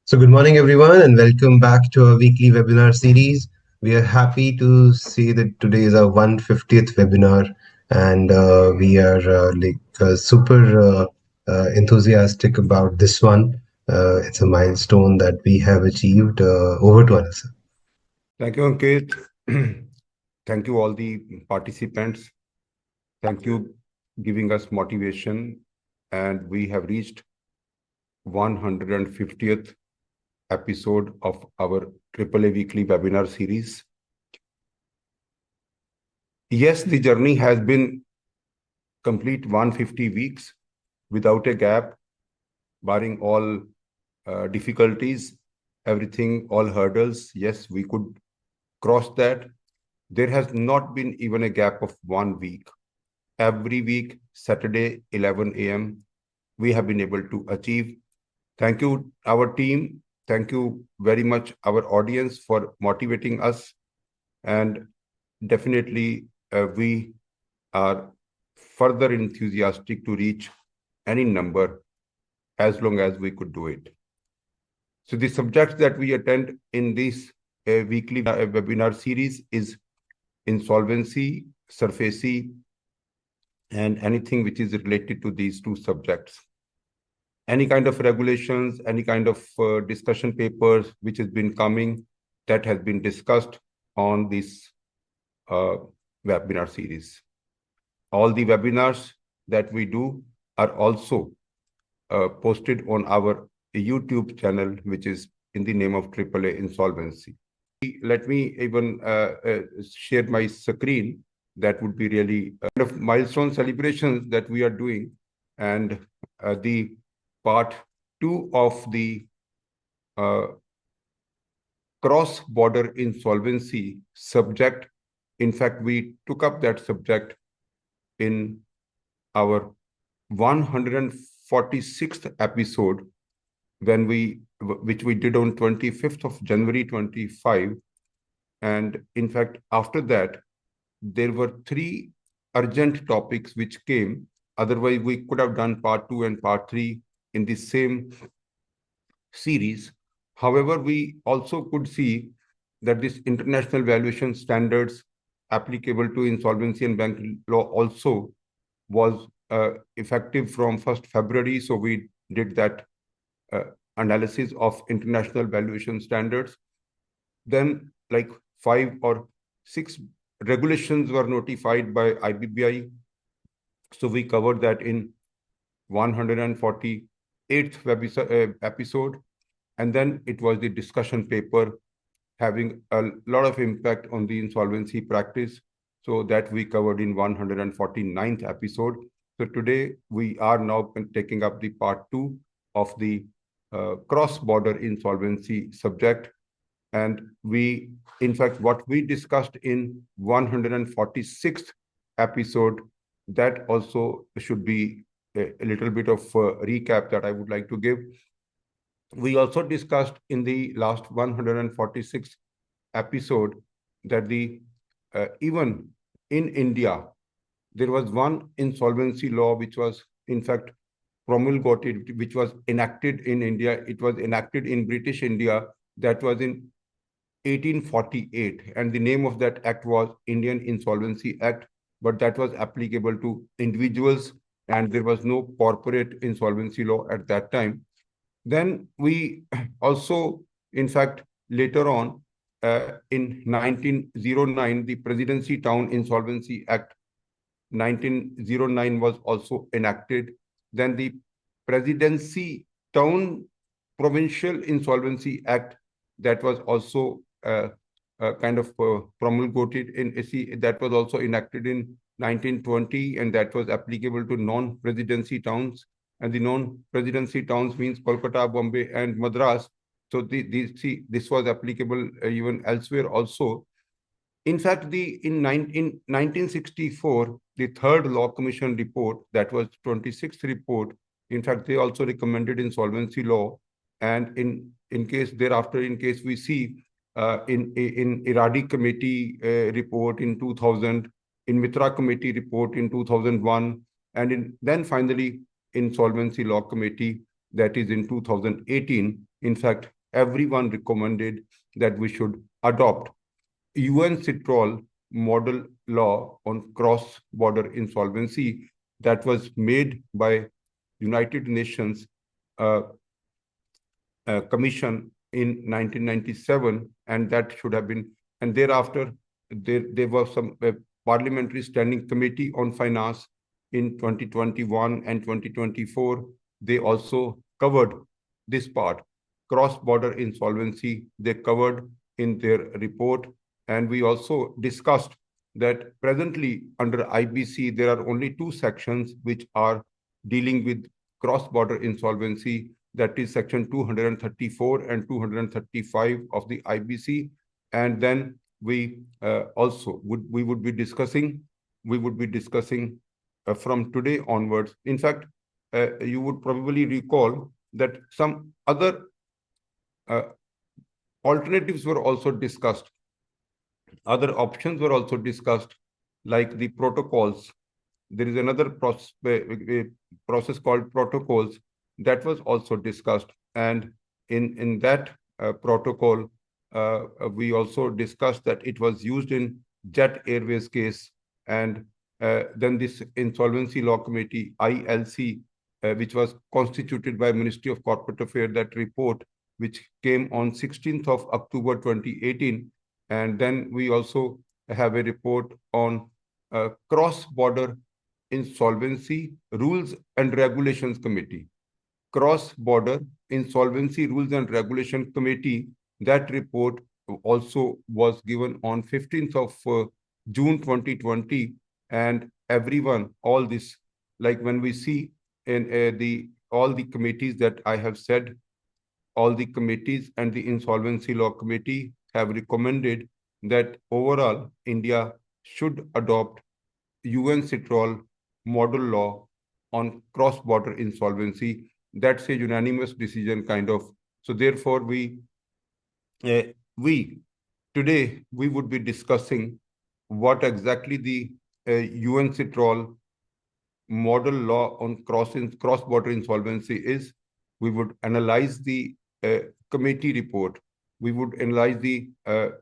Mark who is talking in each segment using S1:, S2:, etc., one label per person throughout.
S1: So, good morning, everyone, and welcome back to our weekly webinar series. We are happy to see that today is our 150th webinar, and we are super enthusiastic about this one. It's a milestone that we have achieved. Over to Anil, sir.
S2: Thank you, Ankit. Thank you, all the participants. Thank you giving us motivation. And we have reached 150th episode of our AAA weekly webinar series. Yes, the journey has been complete 150 weeks without a gap, barring all difficulties, everything, all hurdles. Yes, we could cross that. There has not been even a gap of 1 week. Every week, Saturday, 11 a.m., we have been able to achieve. Thank you, our team. Thank you very much, our audience, for motivating us. And definitely, we are further enthusiastic to reach any number as long as we could do it. So the subjects that we attend in this weekly webinar series is insolvency, SARFAESI, and anything which is related to these two subjects. Any kind of regulations, any kind of discussion papers which has been coming, that has been discussed on this webinar series. All the webinars that we do are also posted on our YouTube channel, which is in the name of AAA Insolvency. Let me even share my screen. That would be really kind of milestone celebrations that we are doing. And the Part-2 of the cross-border insolvency subject. In fact, we took up that subject in our 146th episode, which we did on 25th of January 25. And in fact, after that, there were 3 urgent topics which came. Otherwise, we could have done Part-2 and Part-3 in the same series. However, we also could see that this international valuation standards applicable to insolvency and bank law also was effective from 1st February. So we did that analysis of international valuation standards. Then like 5 or 6 regulations were notified by IBBI. So we covered that in 148th episode. And then it was the discussion paper having a lot of impact on the insolvency practice. So that we covered in 149th episode. So today we are now taking up the Part-2 of the cross-border insolvency subject. And we, in fact, what we discussed in 146th episode, that also should be a little bit of recap that I would like to give. We also discussed in the last 146th episode that even in India, there was one insolvency law which was, in fact, promulgated, which was enacted in India. It was enacted in British India. That was in 1848. And the name of that act was Indian Insolvency Act. But that was applicable to individuals. And there was no corporate insolvency law at that time. Then we also, in fact, later on, in 1909, the Presidency Town Insolvency Act 1909 was also enacted. Then the Presidency Town Provincial Insolvency Act, that was also kind of promulgated that was also enacted in 1920, and that was applicable to non-presidency towns. And the non-presidency towns means Kolkata, Bombay, and Madras. So this was applicable even elsewhere also. In fact, in 1964, the third Law Commission report, that was 26th report, in fact, they also recommended insolvency law. And in case thereafter, in case we see in Iradi Committee report in 2000, in Mitra Committee report in 2001, and then finally Insolvency Law Committee, that is in 2018. In fact, everyone recommended that we should adopt UN-CITROL model law on cross-border insolvency that was made by United Nations uh, Commission in 1997, and that should have been, and thereafter there was some parliamentary standing committee on finance in 2021 and 2024. They also covered this part, cross-border insolvency, they covered in their report. And we also discussed that presently under IBC, there are only two sections which are dealing with cross-border insolvency, that is section 234 and 235 of the IBC. And then we also would be discussing from today onwards. In fact, you would probably recall that some other uh, alternatives were also discussed. Other options were also discussed, like the protocols. There is another process called protocols that was also discussed. And in that protocol, we also discussed that it was used in Jet Airways case. And then this Insolvency Law Committee, ILC, which was constituted by Ministry of Corporate Affairs, that report, which came on 16th of October 2018. And then we also have a report on cross-border Insolvency Rules and Regulations Committee. Cross-border Insolvency Rules and Regulation Committee, that report also was given on 15th of June 2020. And everyone, all this, like when we see in all the committees that I have said, all the committees and the Insolvency Law Committee have recommended that overall India should adopt UN-CITROL model law on cross-border insolvency. That's a unanimous decision, kind of. So therefore, we today we would be discussing what exactly the UN-CITROL model law on cross-border insolvency is. We would analyze the committee report. We would analyze the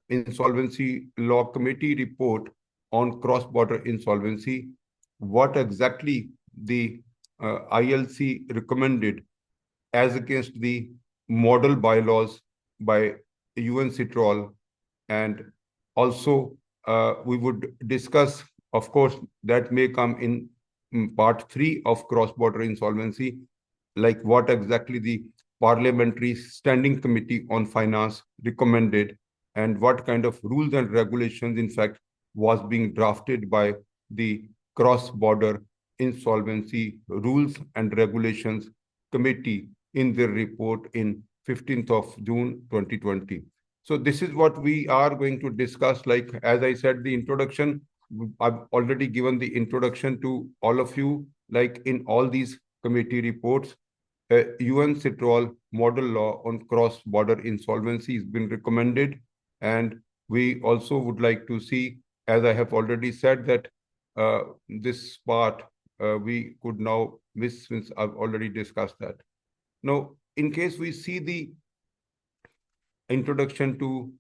S2: Insolvency Law Committee report on cross-border insolvency, what exactly the ILC recommended as against the model bylaws by UN-CITROL. And also we would discuss, of course, that may come in part 3 of cross-border insolvency, like what exactly the Parliamentary Standing Committee on Finance recommended, and what kind of rules and regulations, in fact, was being drafted by the Cross-Border Insolvency Rules and Regulations Committee in their report in 15th of June 2020. So this is what we are going to discuss. Like, as I said, the introduction, I've already given the introduction to all of you, like in all these committee reports. UN-CITROL model law on cross-border insolvency has been recommended. And we also would like to see, as I have already said, that this part we could now miss, since I've already discussed that. Now, in case we see the introduction to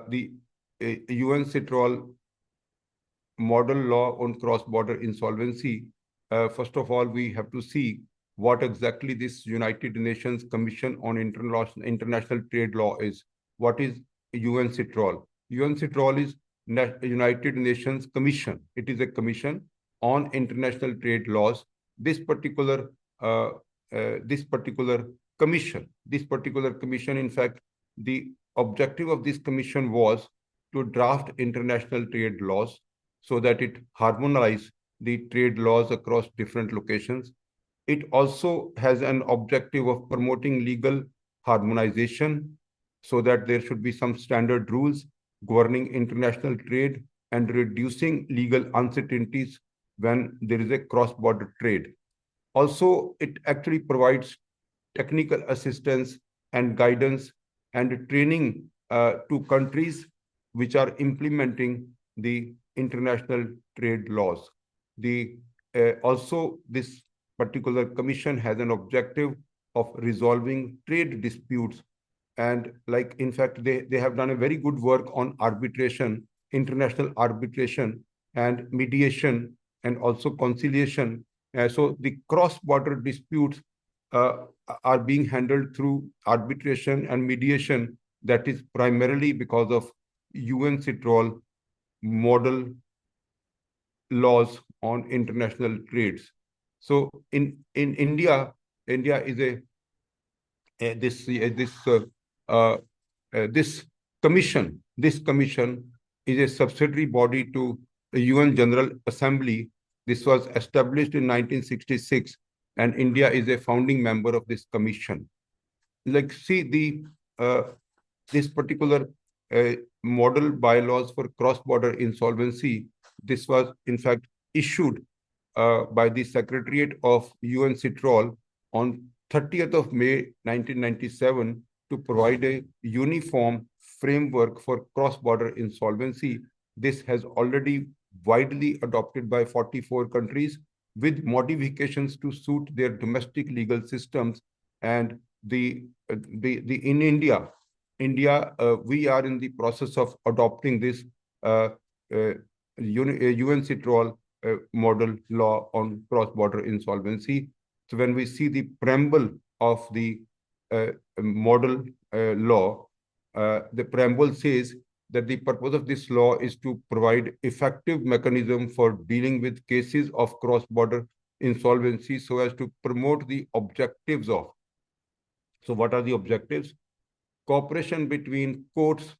S2: the UN-CITROL model law on cross-border insolvency, first of all, we have to see what exactly this United Nations Commission on International Trade Law is. What is UN-CITROL? UN-CITROL is United Nations Commission. It is a commission on international trade laws. This particular commission, in fact, the objective of this commission was to draft international trade laws so that it harmonize the trade laws across different locations. It also has an objective of promoting legal harmonization so that there should be some standard rules governing international trade and reducing legal uncertainties when there is a cross-border trade. Also, it actually provides technical assistance and guidance and training to countries which are implementing the international trade laws. Also, this particular commission has an objective of resolving trade disputes and like in fact they have done a very good work on arbitration, international arbitration and mediation and also conciliation. So the cross-border disputes uh, are being handled through arbitration and mediation. That is primarily because of UN model laws on international trades. So in India, India is a this uh, this commission is a subsidiary body to the UN General Assembly. This was established in 1966, and India is a founding member of this commission. Like, see the uh, this particular uh, model bylaws for cross-border insolvency. This was in fact issued by the Secretariat of UN CITROL on 30th of May 1997 to provide a uniform framework for cross-border insolvency. This has already widely adopted by 44 countries with modifications to suit their domestic legal systems. And in India, we are in the process of adopting this uh, uh, UN CITROL model law on cross-border insolvency. So when we see the preamble of the uh, model law, the preamble says that the purpose of this law is to provide effective mechanism for dealing with cases of cross-border insolvency so as to promote the objectives of. So what are the objectives? Cooperation between courts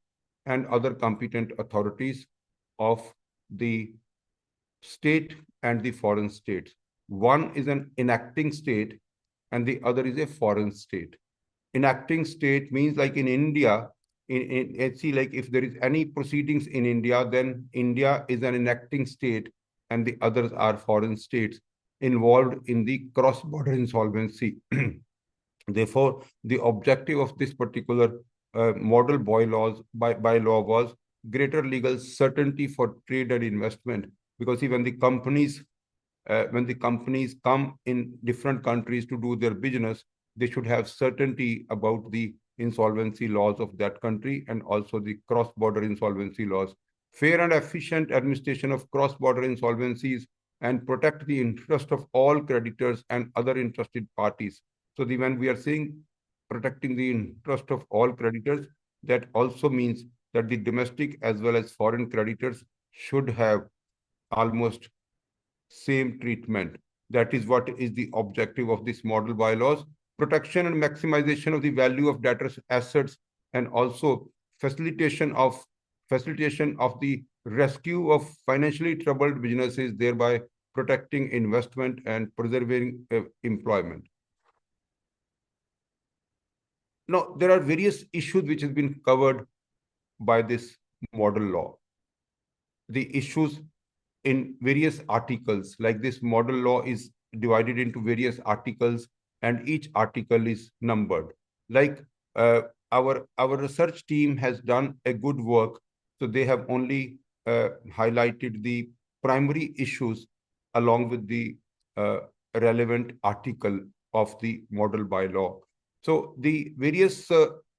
S2: and other competent authorities of the state and the foreign states. One is an enacting state and the other is a foreign state. Enacting state means like in India, see, like if there is any proceedings in India, then India is an enacting state and the others are foreign states involved in the cross-border insolvency. Therefore, the objective of this particular model bylaw was greater legal certainty for trade and investment. Because even the companies, when the companies come in different countries to do their business, they should have certainty about the insolvency laws of that country and also the cross-border insolvency laws. Fair and efficient administration of cross-border insolvencies and protect the interest of all creditors and other interested parties. So when we are saying protecting the interest of all creditors, that also means that the domestic as well as foreign creditors should have almost same treatment. That is what is the objective of this model bylaws. Protection and maximization of the value of debtors' assets and also facilitation of the rescue of financially troubled businesses, thereby protecting investment and preserving employment. Now, there are various issues which have been covered by this model law. The issues in various articles, like this model law is divided into various articles and each article is numbered. Like our research team has done a good work. So they have only highlighted the primary issues along with the relevant article of the model bylaw. So the various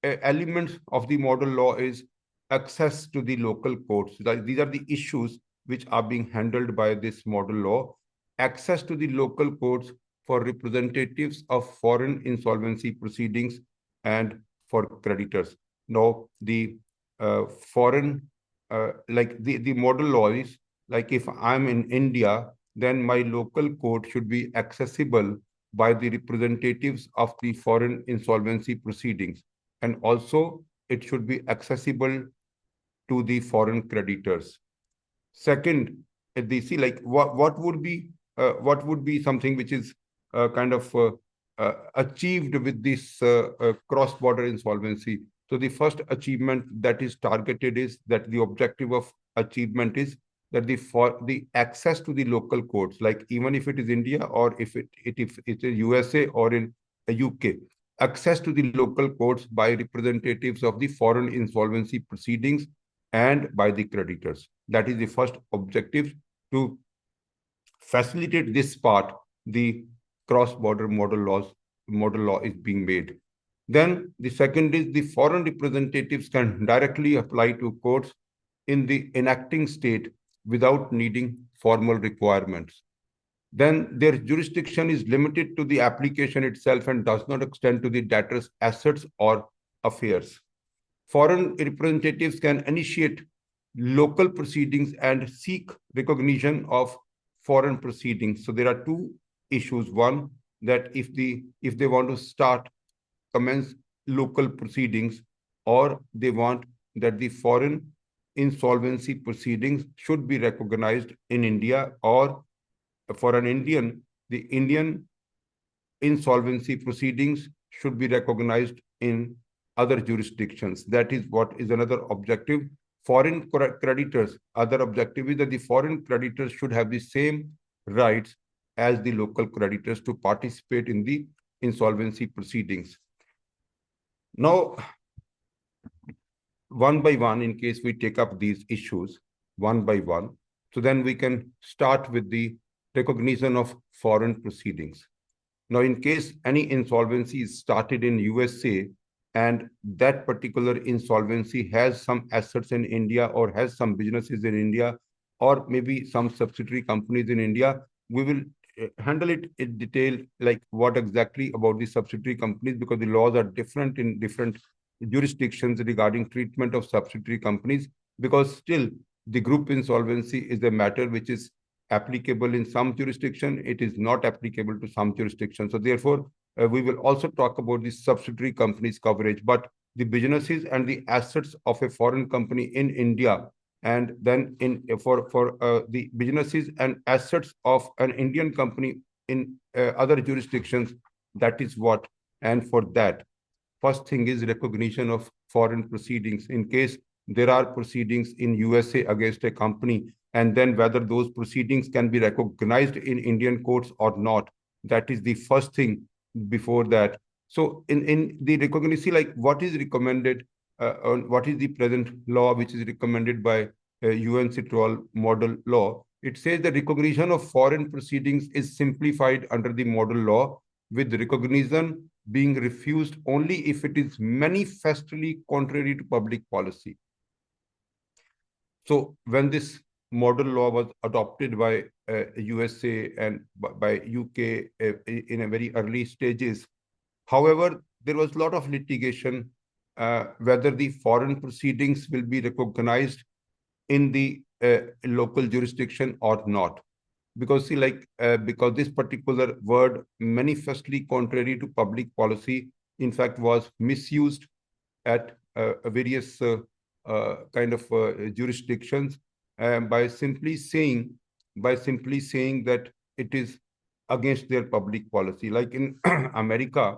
S2: elements of the model law is access to the local courts. These are the issues which are being handled by this model law. Access to the local courts for representatives of foreign insolvency proceedings and for creditors. Now, the foreign, like the model law is, like if I'm in India, then my local court should be accessible by the representatives of the foreign insolvency proceedings. And also, it should be accessible to the foreign creditors. Second, they see like what would be something which is kind of achieved with this cross-border insolvency. So the first achievement that is targeted is that the objective of achievement is that the access to the local courts, like even if it is India or if it's a USA or in a UK, access to the local courts by representatives of the foreign insolvency proceedings and by the creditors. That is the first objective. To facilitate this part, the cross-border model law is being made. Then the second is the foreign representatives can directly apply to courts in the enacting state without needing formal requirements. Then their jurisdiction is limited to the application itself and does not extend to the debtor's assets or affairs. Foreign representatives can initiate local proceedings and seek recognition of foreign proceedings. So there are two issues. One, that if they want to commence local proceedings, or they want that the foreign insolvency proceedings should be recognized in India, or for an Indian, the Indian insolvency proceedings should be recognized in other jurisdictions. That is what is another objective. Foreign creditors, other objective is that the foreign creditors should have the same rights as the local creditors to participate in the insolvency proceedings. Now, one by one, in case we take up these issues one by one, so then we can start with the recognition of foreign proceedings. Now, in case any insolvency is started in USA and that particular insolvency has some assets in India or has some businesses in India or maybe some subsidiary companies in India, we will handle it in detail, like what exactly about the subsidiary companies, because the laws are different in different jurisdictions regarding treatment of subsidiary companies, because still the group insolvency is a matter which is applicable in some jurisdiction, it is not applicable to some jurisdiction. So therefore, we will also talk about the subsidiary companies coverage, but the businesses and the assets of a foreign company in India, and then for the businesses and assets of an Indian company in other jurisdictions, that is what. And for that, first thing is recognition of foreign proceedings. In case there are proceedings in USA against a company, and then whether those proceedings can be recognized in Indian courts or not, that is the first thing before that. So in the recognition, like what is recommended, what is the present law which is recommended by UN model law? It says the recognition of foreign proceedings is simplified under the model law, with recognition being refused only if it is manifestly contrary to public policy. So when this model law was adopted by USA and by UK in a very early stages, however, there was a lot of litigation whether the foreign proceedings will be recognized in the local jurisdiction or not. Because see, because this particular word manifestly contrary to public policy, in fact, was misused at various kind of jurisdictions by simply saying that it is against their public policy. Like in America,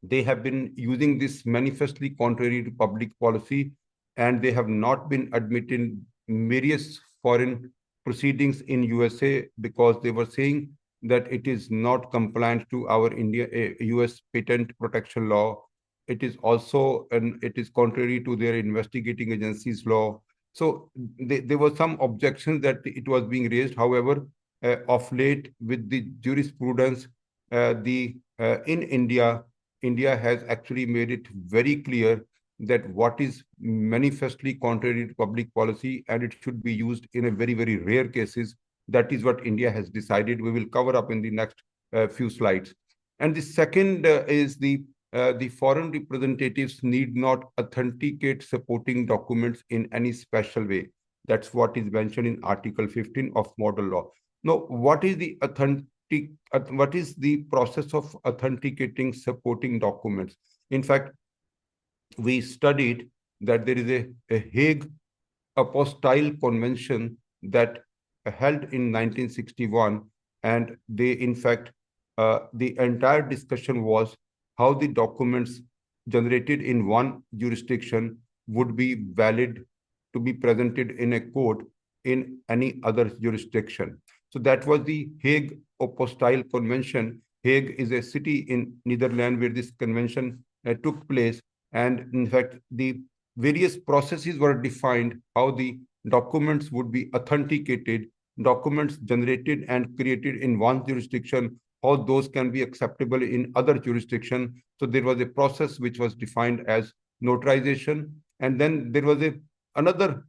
S2: they have been using this manifestly contrary to public policy, and they have not been admitting various foreign proceedings in USA because they were saying that it is not compliant to our US patent protection law. It is also, and it is contrary to their investigating agencies law. So there were some objections that it was being raised. However, of late with the jurisprudence, in India has actually made it very clear that what is manifestly contrary to public policy, and it should be used in a very, very rare cases. That is what India has decided. We will cover up in the next few slides. And the second is the foreign representatives need not authenticate supporting documents in any special way. That's what is mentioned in Article 15 of model law. Now, what is the what is the process of authenticating supporting documents? In fact, we studied that there is a Hague Apostille Convention that held in 1961, and they, in fact, the entire discussion was how the documents generated in one jurisdiction would be valid to be presented in a court in any other jurisdiction. So that was the Hague Apostille Convention. Hague is a city in Netherlands where this convention took place. And in fact, the various processes were defined how the documents would be authenticated, documents generated and created in one jurisdiction how those can be acceptable in other jurisdiction. So there was a process which was defined as notarization, and then there was another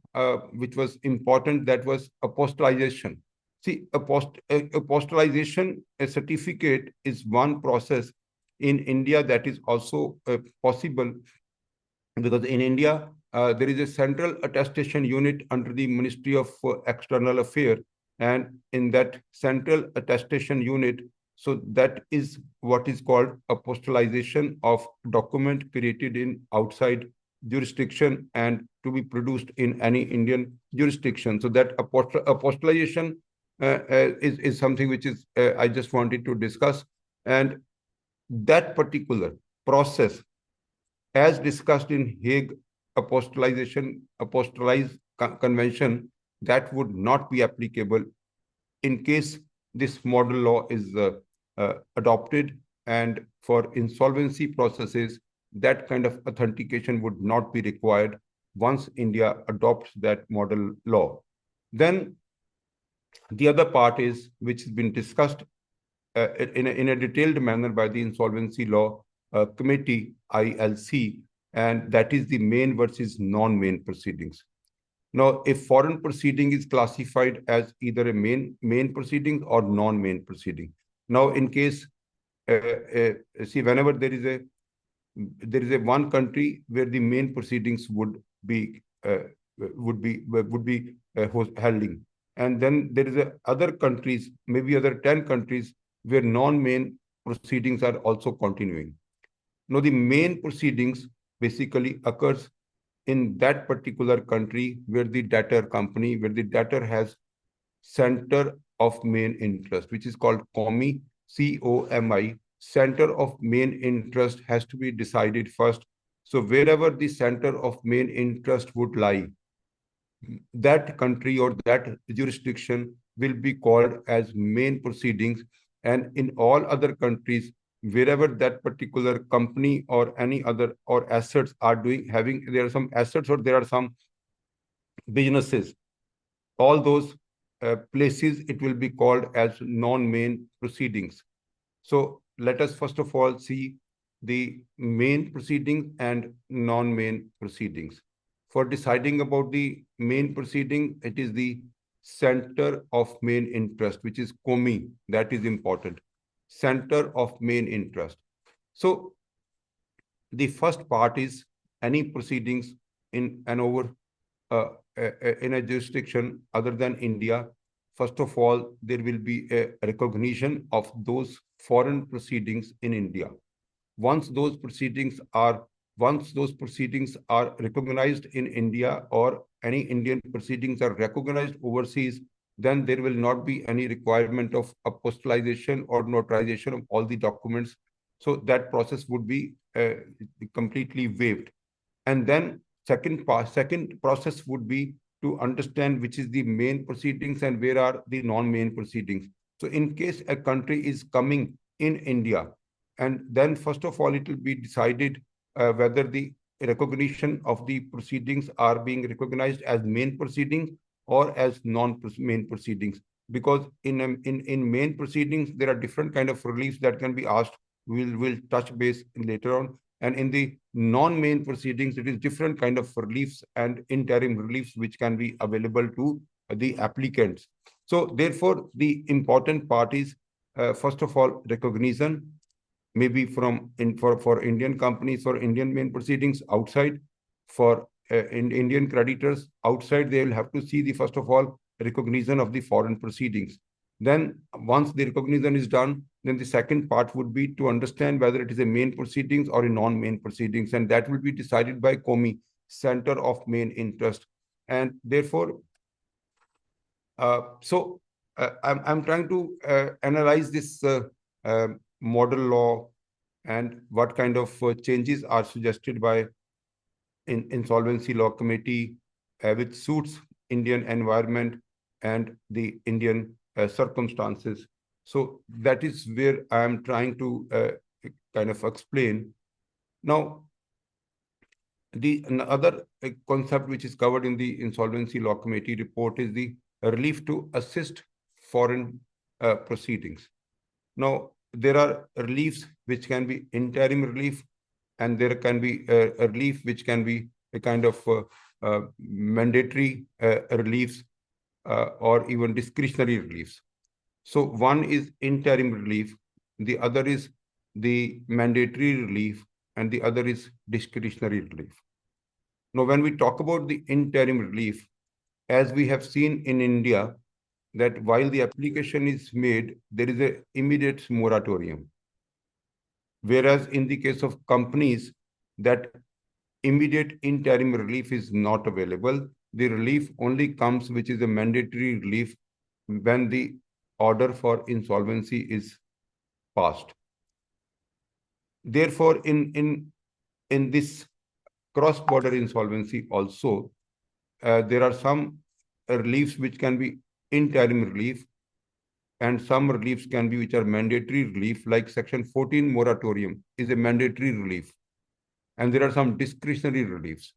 S2: which was important, that was apostolization. See, apostolization, a certificate is one process in India that is also possible, because in India, there is a central attestation unit under the Ministry of External Affairs, and in that central attestation unit, so that is what is called apostolization of document created in outside jurisdiction and to be produced in any Indian jurisdiction. So that apostolization is something which is I just wanted to discuss, and that particular process, as discussed in Hague apostolized convention, that would not be applicable in case this model law is adopted, and for insolvency processes, that kind of authentication would not be required once India adopts that model law. Then the other part is, which has been discussed in a detailed manner by the Insolvency Law Committee, ILC, and that is the main versus non-main proceedings. Now, a foreign proceeding is classified as either a main proceeding or non-main proceeding. Now, in case, see, whenever there is a one country where the main proceedings would be holding, and then there is other countries, maybe other 10 countries, where non-main proceedings are also continuing. Now, the main proceedings basically occurs in that particular country where the debtor company, where the debtor has center of main interest, which is called 𝐄𝐚𝐚I, COMI. Center of main interest has to be decided first. So wherever the center of main interest would lie, that country or that jurisdiction will be called as main proceedings. And in all other countries, wherever that particular company or any other or assets are there are some assets or there are some businesses, all those places, it will be called as non-main proceedings. So let us first of all see the main proceedings and non-main proceedings. For deciding about the main proceeding, it is the center of main interest, which is 𝐄𝐚𝐚I. That is important. Center of main interest. So the first part is any proceedings in a jurisdiction other than India. First of all, there will be a recognition of those foreign proceedings in India. Once those proceedings are recognized in India, or any Indian proceedings are recognized overseas, then there will not be any requirement of apostolization or notarization of all the documents. So that process would be completely waived. And then second process would be to understand which is the main proceedings and where are the non-main proceedings. So in case a country is coming in India, and then first of all, it will be decided whether the recognition of the proceedings are being recognized as main proceedings or as non-main proceedings. Because in main proceedings, there are different kind of reliefs that can be asked. We'll touch base later on. And in the non-main proceedings, it is different kind of reliefs and interim reliefs which can be available to the applicants. So therefore, the important part is, first of all, recognition, maybe for Indian companies or Indian main proceedings outside. For Indian creditors outside, they will have to see the, first of all, recognition of the foreign proceedings. Then once the recognition is done, then the second part would be to understand whether it is a main proceedings or a non-main proceedings, and that will be decided by 𝐄𝐚𝐚I, center of main interest. And therefore, I'm trying to analyze this model law and what kind of changes are suggested by Insolvency Law Committee, which suits Indian environment and the Indian circumstances. So that is where I am trying to kind of explain. Now, the another concept which is covered in the Insolvency Law Committee report is the relief to assist foreign proceedings. Now, there are reliefs which can be interim relief, and there can be a relief which can be a kind of mandatory reliefs or even discretionary reliefs. So one is interim relief, the other is the mandatory relief, and the other is discretionary relief. Now, when we talk about the interim relief, as we have seen in India, that while the application is made, there is an immediate moratorium. Whereas in the case of companies, that immediate interim relief is not available. The relief only comes, which is a mandatory relief, when the order for insolvency is passed. Therefore, in this cross-border insolvency also, there are some reliefs which can be interim relief, and some reliefs can be which are mandatory relief, like Section 14 moratorium is a mandatory relief, and there are some discretionary reliefs.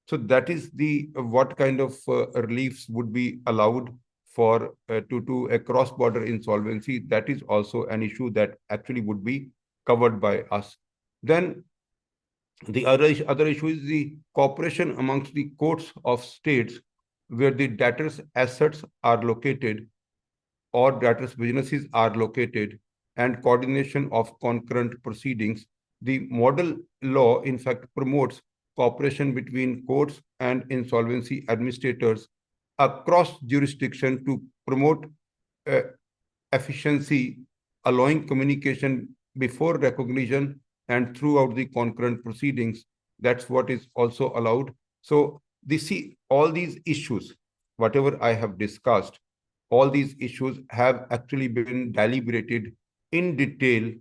S2: So that is the what kind of reliefs would be allowed for to a cross-border insolvency. That is also an issue that actually would be covered by us. Then the other issue is the cooperation amongst the courts of states where the debtors' assets are located or debtors' businesses are located, and coordination of concurrent proceedings. The model law, in fact, promotes cooperation between courts and insolvency administrators across jurisdiction to promote uh, efficiency, allowing communication before recognition and throughout the concurrent proceedings. That's what is also allowed. So all these issues, whatever I have discussed, all these issues have actually been deliberated in detail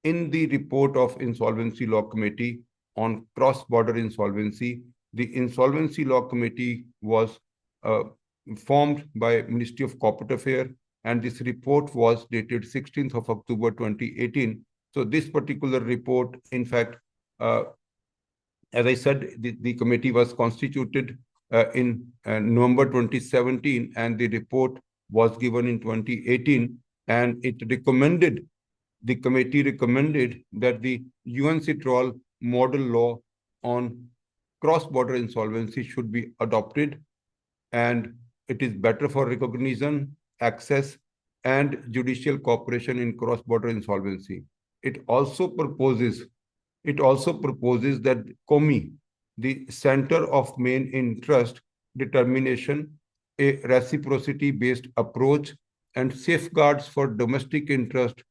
S2: in the report of Insolvency Law Committee on cross-border insolvency. The Insolvency Law Committee was uh, formed by Ministry of Corporate Affairs, and this report was dated 16th of October 2018. So this particular report, in fact, as I said, the committee was constituted in November 2017, and the report was given in 2018, and the committee recommended that the UNCITRAL model law on cross-border insolvency should be adopted, and it is better for recognition, access, and judicial cooperation in cross-border insolvency. It also proposes that COMI, the Center of Main Interest Determination, a reciprocity-based approach, and safeguards for domestic interest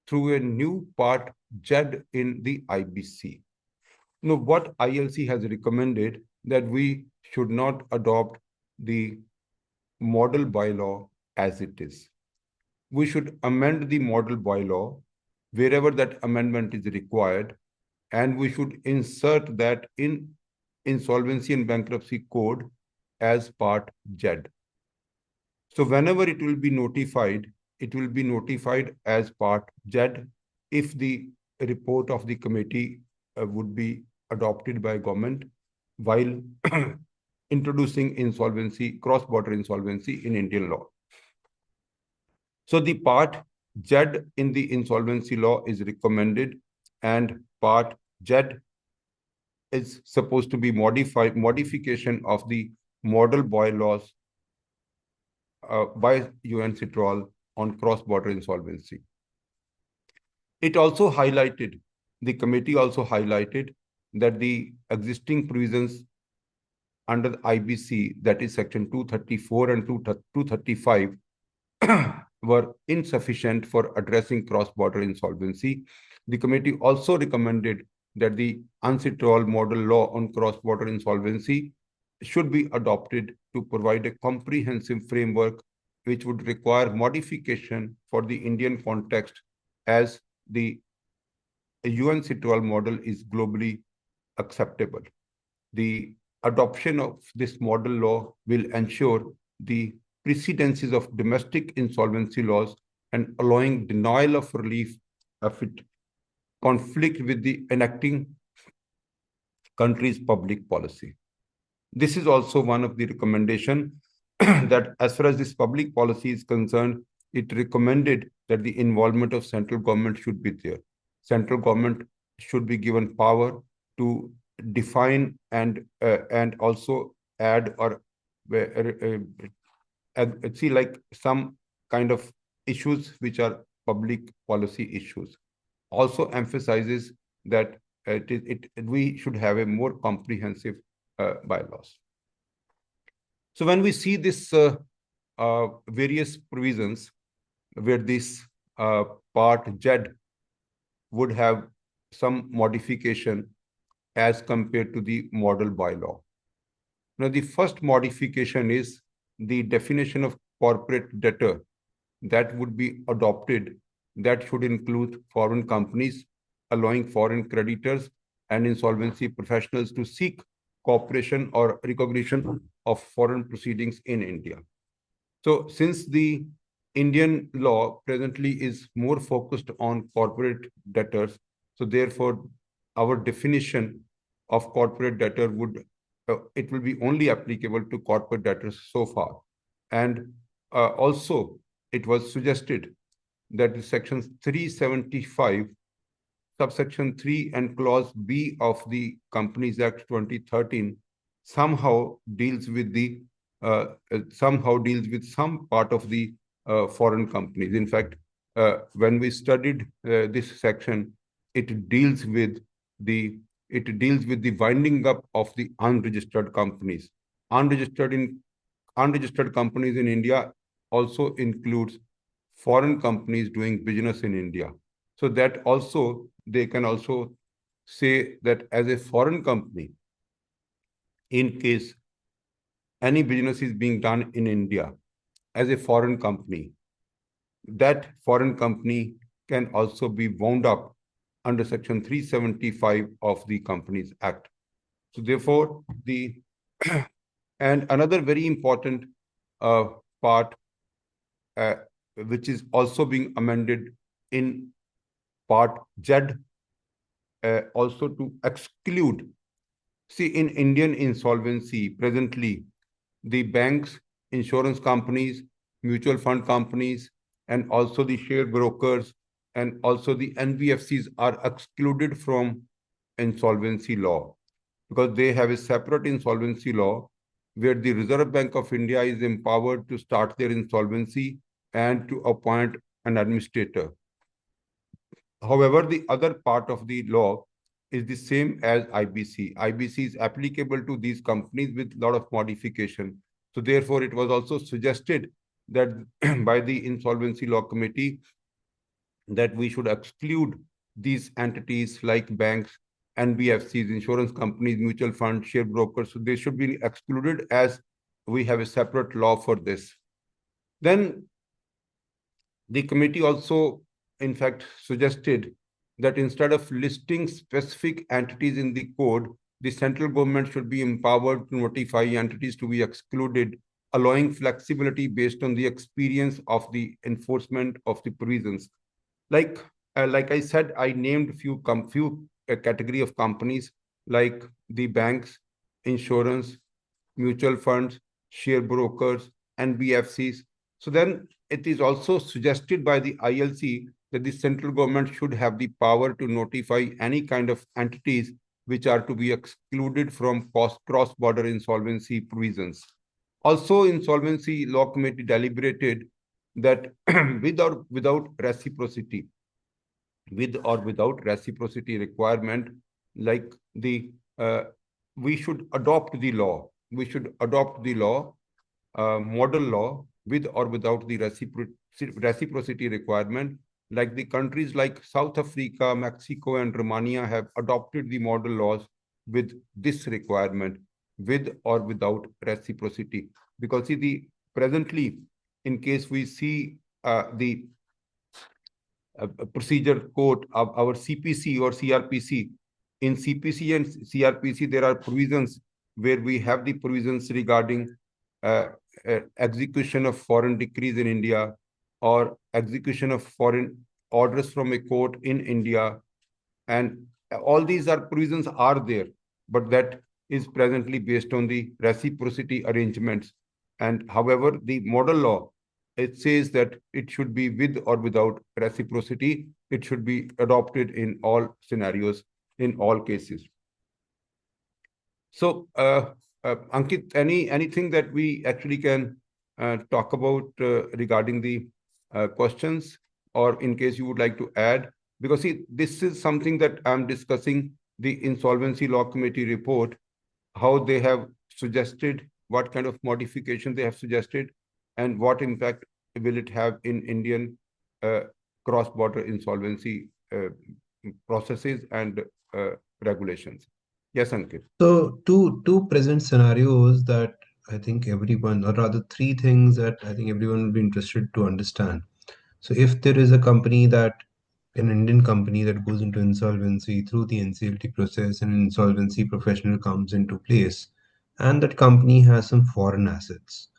S2: through a new Part Z in the IBC. Now, what ILC has recommended that we should not adopt the model bylaw as it is. We should amend the model bylaw wherever that amendment is required, and we should insert that in Insolvency and Bankruptcy Code as Part Z. So whenever it will be notified as Part Z if the report of the committee would be adopted by government while introducing cross-border insolvency in Indian law. So the Part Z in the insolvency law is recommended, and Part Z is supposed to be modification of the model bylaws by UNCITRAL on cross-border insolvency. The committee also highlighted that the existing provisions under the IBC, that is Section 234 and 235, were insufficient for addressing cross-border insolvency. The committee also recommended that the UNCITRAL model law on cross-border insolvency should be adopted to provide a comprehensive framework which would require modification for the Indian context, as the UNCITRAL model is globally acceptable. The adoption of this model law will ensure the precedences of domestic insolvency laws and allowing denial of relief if it conflict with the enacting country's public policy. This is also one of the recommendation that as far as this public policy is concerned, it recommended that the involvement of central government should be there. Central government should be given power to define and also add or see like some kind of issues which are public policy issues. Also emphasizes that we should have a more comprehensive bylaws. So when we see this various provisions where this Part-2 would have some modification as compared to the model bylaw. Now, the first modification is the definition of corporate debtor that would be adopted. That should include foreign companies, allowing foreign creditors and insolvency professionals to seek cooperation or recognition of foreign proceedings in India. So since the Indian law presently is more focused on corporate debtors, so therefore our definition of corporate debtor would it will be only applicable to corporate debtors so far. And also it was suggested that the section 375 subsection 3 and clause B of the Companies Act 2013 somehow deals with some part of the foreign companies. In fact, when we studied this section, it deals with the winding up of the unregistered companies. Unregistered companies in India also includes foreign companies doing business in India. So that also they can also say that as a foreign company, in case any business is being done in India as a foreign company, that foreign company can also be wound up under section 375 of the Companies Act. So therefore, and another very important part which is also being amended in Part-2, also to exclude. See, in Indian insolvency, presently, the banks, insurance companies, mutual fund companies, and also the share brokers, and also the NBFCs are excluded from insolvency law because they have a separate insolvency law where the Reserve Bank of India is empowered to start their insolvency and to appoint an administrator. However, the other part of the law is the same as IBC. IBC is applicable to these companies with a lot of modification. So therefore, it was also suggested that by the Insolvency Law Committee that we should exclude these entities like banks, NBFCs, insurance companies, mutual funds, share brokers. So they should be excluded as we have a separate law for this. Then the committee also, in fact, suggested that instead of listing specific entities in the code, the central government should be empowered to notify entities to be excluded, allowing flexibility based on the experience of the enforcement of the provisions. Like I said, I named few category of companies like the banks, insurance, mutual funds, share brokers, NBFCs. So then it is also suggested by the ILC that the central government should have the power to notify any kind of entities which are to be excluded from cross-border insolvency provisions. Also, Insolvency Law Committee deliberated that with or without reciprocity requirement, like the we should adopt the law. We should adopt the law, model law, with or without the reciprocity requirement. Like the countries like South Africa, Mexico, and Romania have adopted the model laws with this requirement, with or without reciprocity. Because see, presently, in case we see the procedure code of our CPC or CRPC, in CPC and CRPC, there are provisions where we have the provisions regarding execution of foreign decrees in India or execution of foreign orders from a court in India. And all these provisions are there, but that is presently based on the reciprocity arrangements. And however, the model law it says that it should be with or without reciprocity. It should be adopted in all scenarios, in all cases. So, Ankit, anything that we actually can talk about regarding the questions, or in case you would like to add? Because see, this is something that I'm discussing the Insolvency Law Committee report, how they have suggested, what kind of modification they have suggested, and what impact will it have in Indian uh, cross-border insolvency processes and regulations. Yes, Ankit.
S1: So two present scenarios that I think everyone, or rather three things that I think everyone will be interested to understand. So if there is a company that an Indian company that goes into insolvency through the NCLT process, and an insolvency professional comes into place, and that company has some foreign assets.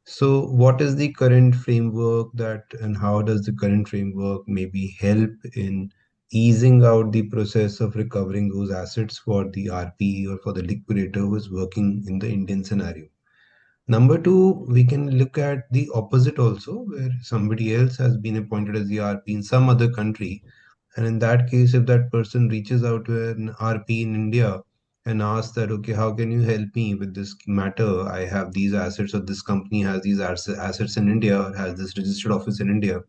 S1: So what is the current framework that, and how does the current framework maybe help in easing out the process of recovering those assets for the RP or for the liquidator who is working in the Indian scenario? Number two, we can look at the opposite also, where somebody else has been appointed as the RP in some other country. And in that case, if that person reaches out to an RP in India and asks that, okay, how can you help me with this matter? I have these assets, or this company has these assets in India, or has this registered office in India.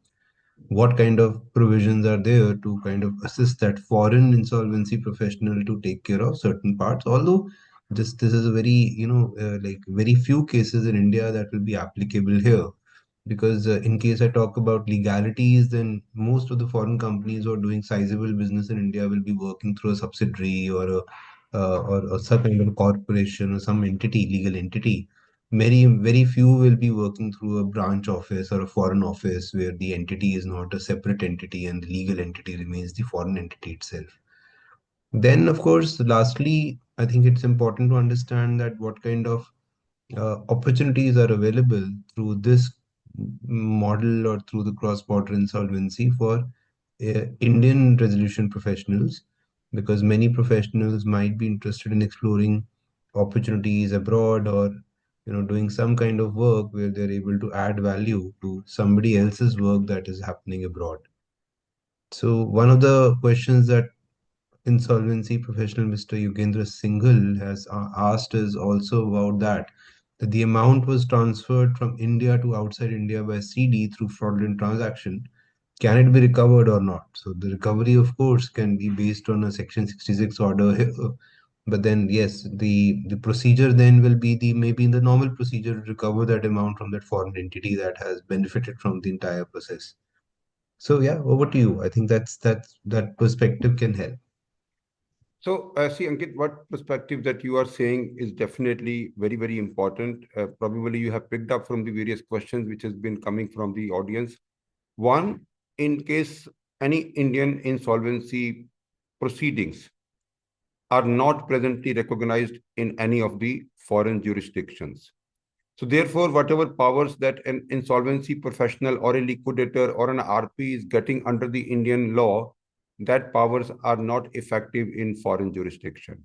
S1: What kind of provisions are there to kind of assist that foreign insolvency professional to take care of certain parts? Although this is a very, like very few cases in India that will be applicable here, because in case I talk about legalities, then most of the foreign companies who are doing sizable business in India will be working through a subsidiary, or or some kind of corporation or some entity, legal entity. Very few will be working through a branch office or a foreign office where the entity is not a separate entity and the legal entity remains the foreign entity itself. Then, of course, lastly, I think it's important to understand that what kind of opportunities are available through this model or through the cross-border insolvency for Indian resolution professionals, because many professionals might be interested in exploring opportunities abroad, or doing some kind of work where they're able to add value to somebody else's work that is happening abroad. So one of the questions that insolvency professional Mr. Yogendra Singhal has asked is also about that the amount was transferred from India to outside India by CD through fraudulent transaction. Can it be recovered or not? So the recovery, of course, can be based on a Section 66 order here, but then yes, the procedure then will be the maybe in the normal procedure to recover that amount from that foreign entity that has benefited from the entire process. So yeah, over to you. I think that perspective can help.
S2: So, see, Ankit, what perspective that you are saying is definitely very, very important. Probably you have picked up from the various questions which has been coming from the audience. One, in case any Indian insolvency proceedings are not presently recognized in any of the foreign jurisdictions. So therefore, whatever powers that an insolvency professional or a liquidator or an RP is getting under the Indian law, that powers are not effective in foreign jurisdiction.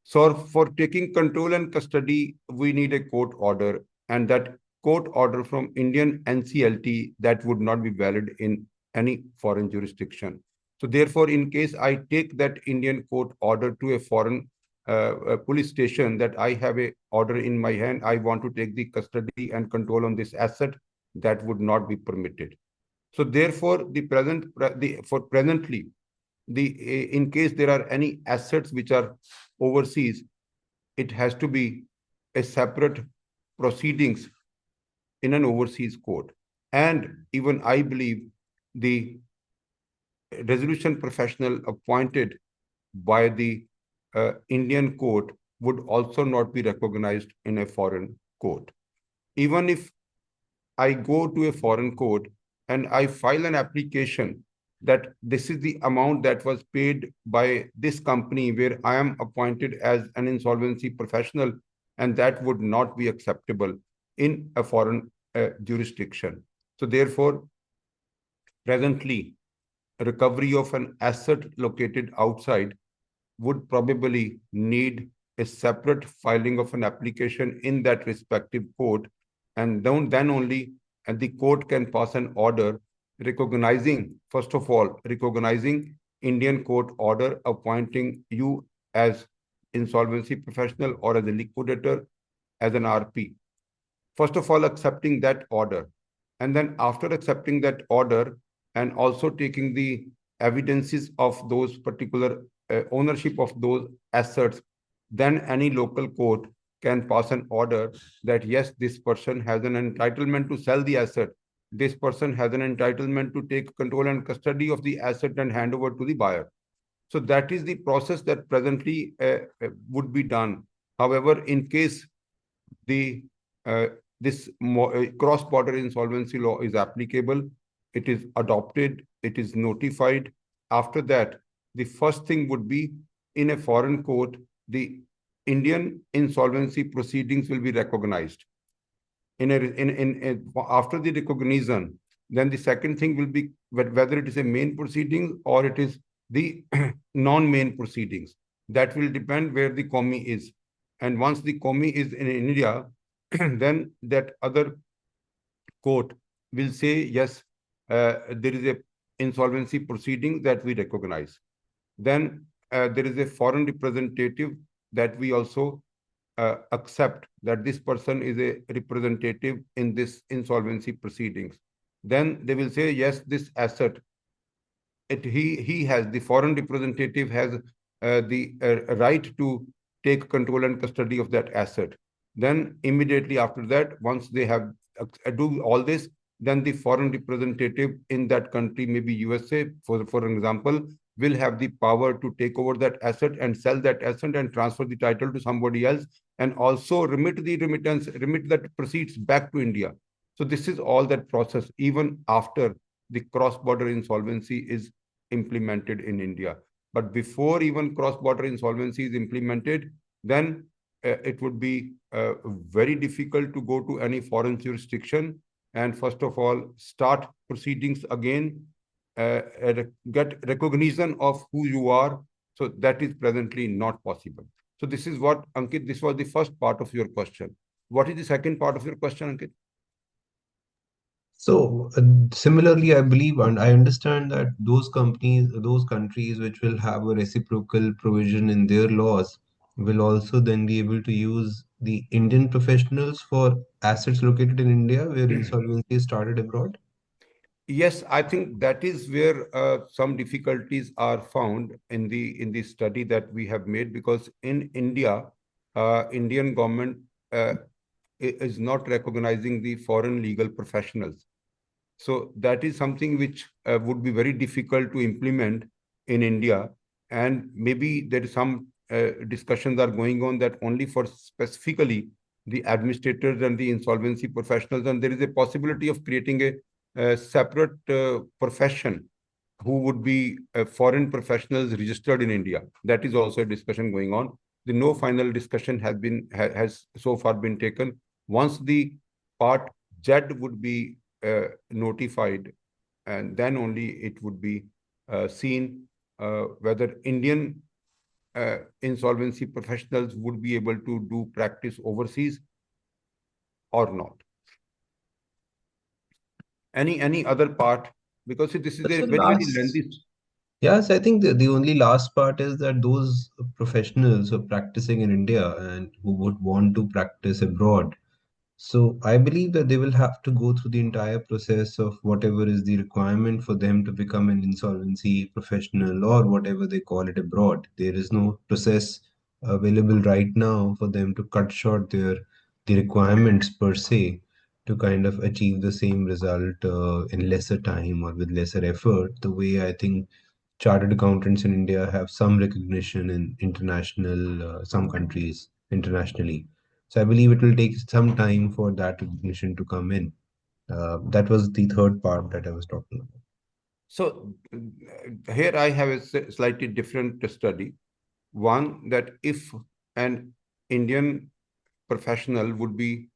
S2: So for taking control and custody, we need a court order, and that court order from Indian NCLT that would not be valid in any foreign jurisdiction. So therefore, in case I take that Indian court order to a foreign police station that I have a order in my hand, I want to take the custody and control on this asset, that would not be permitted. So therefore, for presently, in case there are any assets which are overseas, it has to be a separate proceedings in an overseas court. And even I believe the resolution professional appointed by the Indian court would also not be recognized in a foreign court. Even if I go to a foreign court and I file an application that this is the amount that was paid by this company where I am appointed as an insolvency professional, and that would not be acceptable in a foreign jurisdiction. So therefore, presently, recovery of an asset located outside would probably need a separate filing of an application in that respective court, and then only and the court can pass an order recognizing, first of all, recognizing Indian court order appointing you as insolvency professional or as a liquidator, as an RP. First of all, accepting that order. And then after accepting that order and also taking the evidences of those particular ownership of those assets, then any local court can pass an order that yes, this person has an entitlement to sell the asset. This person has an entitlement to take control and custody of the asset and hand over to the buyer. So that is the process that presently would be done. However, in case the uh, this cross-border insolvency law is applicable, it is adopted, it is notified. After that, the first thing would be in a foreign court, the Indian insolvency proceedings will be recognized. After the recognition, then the second thing will be whether it is a main proceeding or it is the non-main proceedings. That will depend where the 𝐄𝐚𝐚𝐢𝐥 is. And once the 𝐄𝐚𝐚𝐢𝐥 is in India, then that other court will say, yes, there is a insolvency proceeding that we recognize. Then there is a foreign representative that we also accept that this person is a representative in this insolvency proceedings. Then they will say, yes, this asset, he has, the foreign representative has the right to take control and custody of that asset. Then immediately after that, once they have do all this, then the foreign representative in that country, maybe USA, for example, will have the power to take over that asset and sell that asset and transfer the title to somebody else, and also remit that proceeds back to India. So this is all that process, even after the cross-border insolvency is implemented in India. But before even cross-border insolvency is implemented, then it would be very difficult to go to any foreign jurisdiction and first of all start proceedings again, get recognition of who you are. So that is presently not possible. So this is what, Ankit, this was the first part of your question. What is the second part of your question, Ankit?
S1: So similarly, I believe and I understand that those companies, those countries which will have a reciprocal provision in their laws will also then be able to use the Indian professionals for assets located in India where insolvency is started abroad.
S2: Yes, I think that is where some difficulties are found in the study that we have made, because in India, Indian government is not recognizing the foreign legal professionals. So that is something which would be very difficult to implement in India. And maybe there is some discussions are going on that only for specifically the administrators and the insolvency professionals. And there is a possibility of creating a separate profession who would be foreign professionals registered in India. That is also a discussion going on. The no final discussion has so far been taken. Once the part Z would be notified, and then only it would be seen whether Indian insolvency professionals would be able to do practice overseas or not. Any other part? Because this is
S1: That's
S2: a
S1: the
S2: very
S1: last.
S2: lengthy.
S1: Yes, I think the only last part is that those professionals who are practicing in India and who would want to practice abroad. So I believe that they will have to go through the entire process of whatever is the requirement for them to become an insolvency professional or whatever they call it abroad. There is no process available right now for them to cut short the requirements per se to kind of achieve the same result in lesser time or with lesser effort. The way I think chartered accountants in India have some recognition in international some countries internationally. So I believe it will take some time for that recognition to come in. That was the third part that I was talking about.
S2: So here I have a slightly different study. One, that if an Indian professional would be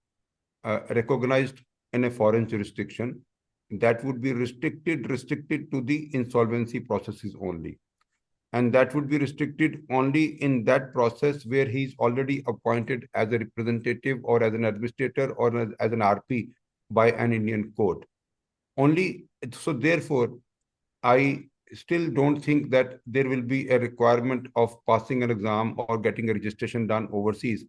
S2: recognized in a foreign jurisdiction, that would be restricted to the insolvency processes only. And that would be restricted only in that process where he's already appointed as a representative or as an administrator or as an RP by an Indian court. So therefore, I still don't think that there will be a requirement of passing an exam or getting a registration done overseas.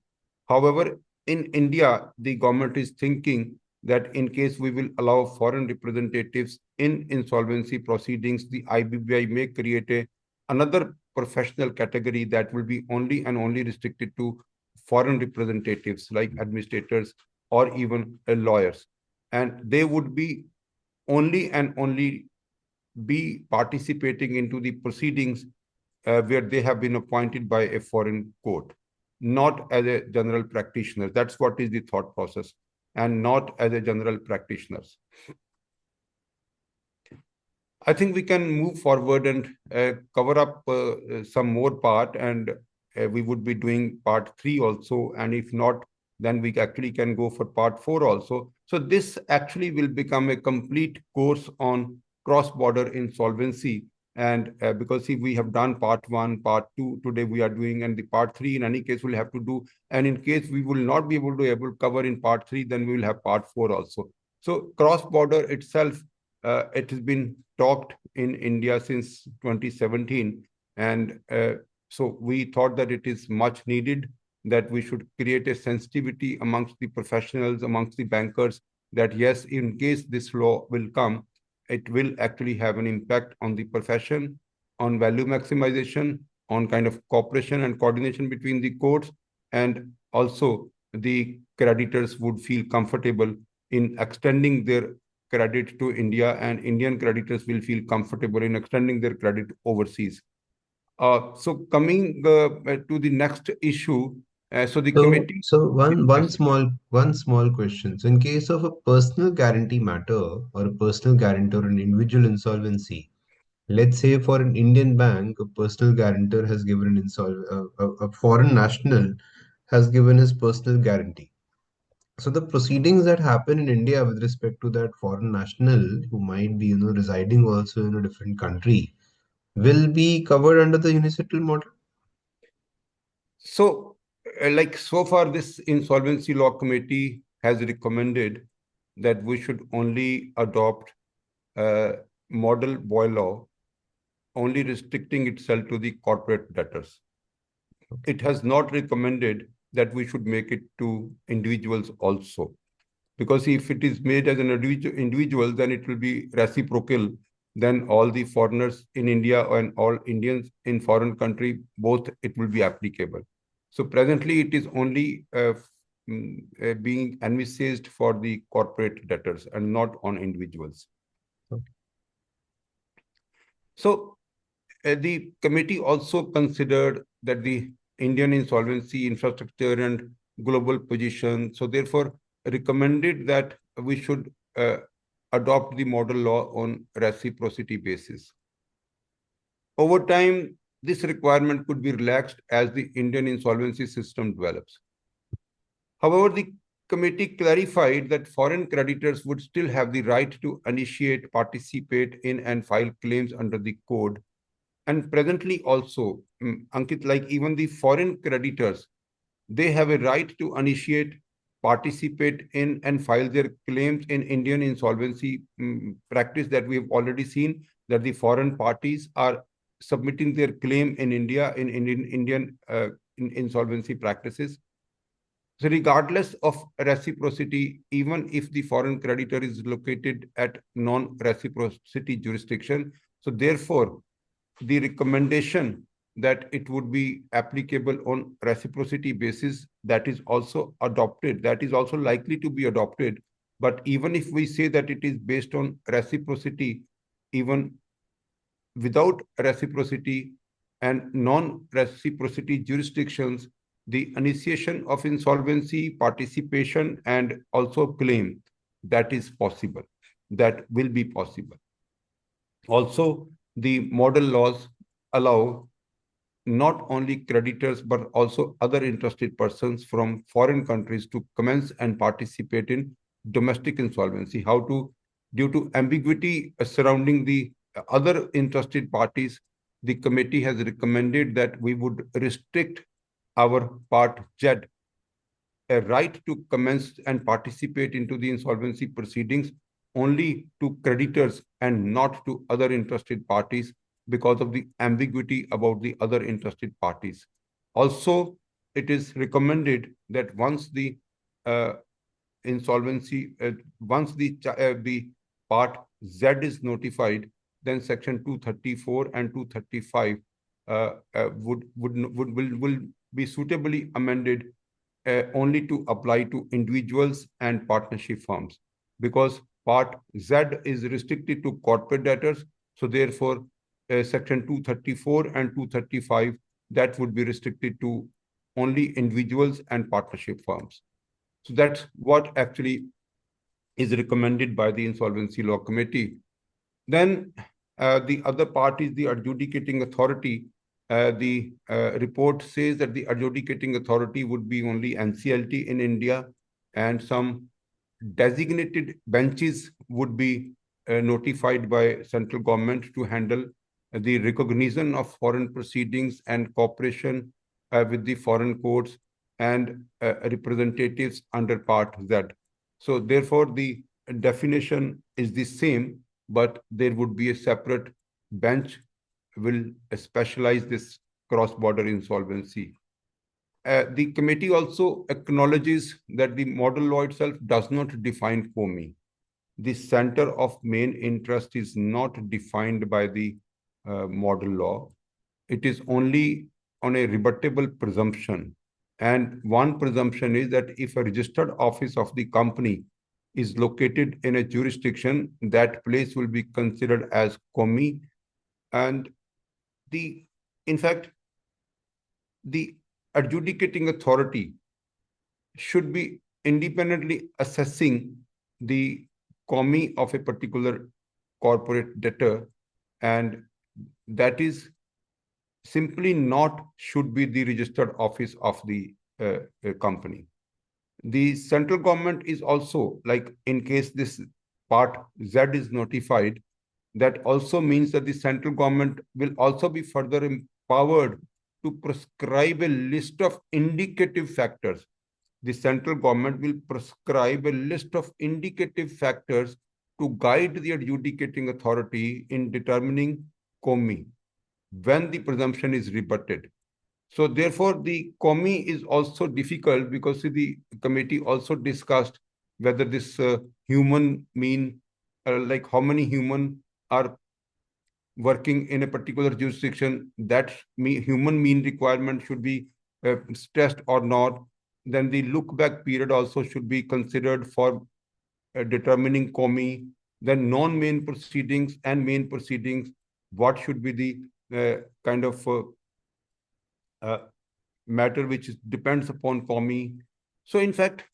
S2: However, in India, the government is thinking that in case we will allow foreign representatives in insolvency proceedings, the IBBI may create another professional category that will be only and only restricted to foreign representatives like administrators or even lawyers. And they would be only and only be participating into the proceedings where they have been appointed by a foreign court, not as a general practitioner. That's what is the thought process, and not as a general practitioners. I think we can move forward and cover up some more part, and we would be doing part 3 also. And if not, then we actually can go for part 4 also. So this actually will become a complete course on cross-border insolvency. And because see, we have done part 1, part 2, today we are doing, and the part 3 in any case we'll have to do. And in case we will not be able to cover in part 3, then we will have part 4 also. So cross-border itself, it has been talked in India since 2017. And so we thought that it is much needed that we should create a sensitivity amongst the professionals, amongst the bankers, that yes, in case this law will come, it will actually have an impact on the profession, on value maximization, on kind of cooperation and coordination between the courts, and also the creditors would feel comfortable in extending their credit to India, and Indian creditors will feel comfortable in extending their credit overseas. So coming to the next issue, so the committee.
S1: So
S2: Yes.
S1: one small question. So in case of a personal guarantee matter or a personal guarantor in individual insolvency, let's say for an Indian bank, a personal guarantor has given a foreign national has given his personal guarantee. So the proceedings that happen in India with respect to that foreign national who might be, residing also in a different country will be covered under the unisettled model.
S2: So, like so far, this insolvency law committee has recommended that we should only adopt model boy law, only restricting itself to the corporate debtors. It has not recommended that we should make it to individuals also. Because if it is made as an individual, then it will be reciprocal. Then all the foreigners in India and all Indians in foreign country, both it will be applicable. So presently, it is only being envisaged for the corporate debtors and not on individuals. So the committee also considered that the Indian insolvency infrastructure and global position, so therefore recommended that we should adopt the model law on reciprocity basis. Over time, this requirement could be relaxed as the Indian insolvency system develops. However, the committee clarified that foreign creditors would still have the right to initiate, participate in, and file claims under the code. And presently also, Ankit, like even the foreign creditors, they have a right to initiate, participate in, and file their claims in Indian insolvency practice that we have already seen, that the foreign parties are submitting their claim in India in Indian insolvency practices. So regardless of reciprocity, even if the foreign creditor is located at non-reciprocity jurisdiction, so therefore, the recommendation that it would be applicable on reciprocity basis, that is also adopted, that is also likely to be adopted. But even if we say that it is based on reciprocity, even without reciprocity and non-reciprocity jurisdictions, the initiation of insolvency, participation, and also claim, that is possible, that will be possible. Also, the model laws allow not only creditors but also other interested persons from foreign countries to commence and participate in domestic insolvency. How to, due to ambiguity surrounding the other interested parties, the committee has recommended that we would restrict our part Z a right to commence and participate into the insolvency proceedings only to creditors and not to other interested parties because of the ambiguity about the other interested parties. Also, it is recommended that once the uh, insolvency, the part Z is notified, then Section 234 and 235 will be suitably amended only to apply to individuals and partnership firms, because Part Z is restricted to corporate debtors. So therefore, Section 234 and 235, that would be restricted to only individuals and partnership firms. So that's what actually is recommended by the Insolvency Law Committee. Then the other part is the adjudicating authority. The report says that the adjudicating authority would be only NCLT in India, and some designated benches would be notified by central government to handle the recognition of foreign proceedings and cooperation with the foreign courts and representatives under Part Z. So therefore, the definition is the same, but there would be a separate bench will specialize this cross-border insolvency. The committee also acknowledges that the model law itself does not define 𝐄𝐚𝐚𝐢𝐥. The center of main interest is not defined by the model law. It is only on a rebuttable presumption. And one presumption is that if a registered office of the company is located in a jurisdiction, that place will be considered as 𝐄𝐚𝐚𝐢𝐥. And in fact, the adjudicating authority should be independently assessing the 𝐄𝐚𝐚𝐢𝐥 of a particular corporate debtor, and that is simply not should be the registered office of the company. The central government is also, like in case this Part Z is notified, that also means that the central government will also be further empowered to prescribe a list of indicative factors. The central government will prescribe a list of indicative factors to guide the adjudicating authority in determining 𝐄𝐚𝐚𝐢𝐥 when the presumption is rebutted. So therefore, the 𝐄𝐚𝐚𝐢𝐥 is also difficult because the committee also discussed whether this human mean, like how many human are working in a particular jurisdiction, that human mean requirement should be stressed or not. Then the look back period also should be considered for determining 𝐄𝐚𝐚𝐢𝐥. Then non-main proceedings and main proceedings, what should be the kind of matter which depends upon 𝐄𝐚𝐚𝐢𝐥. So in fact,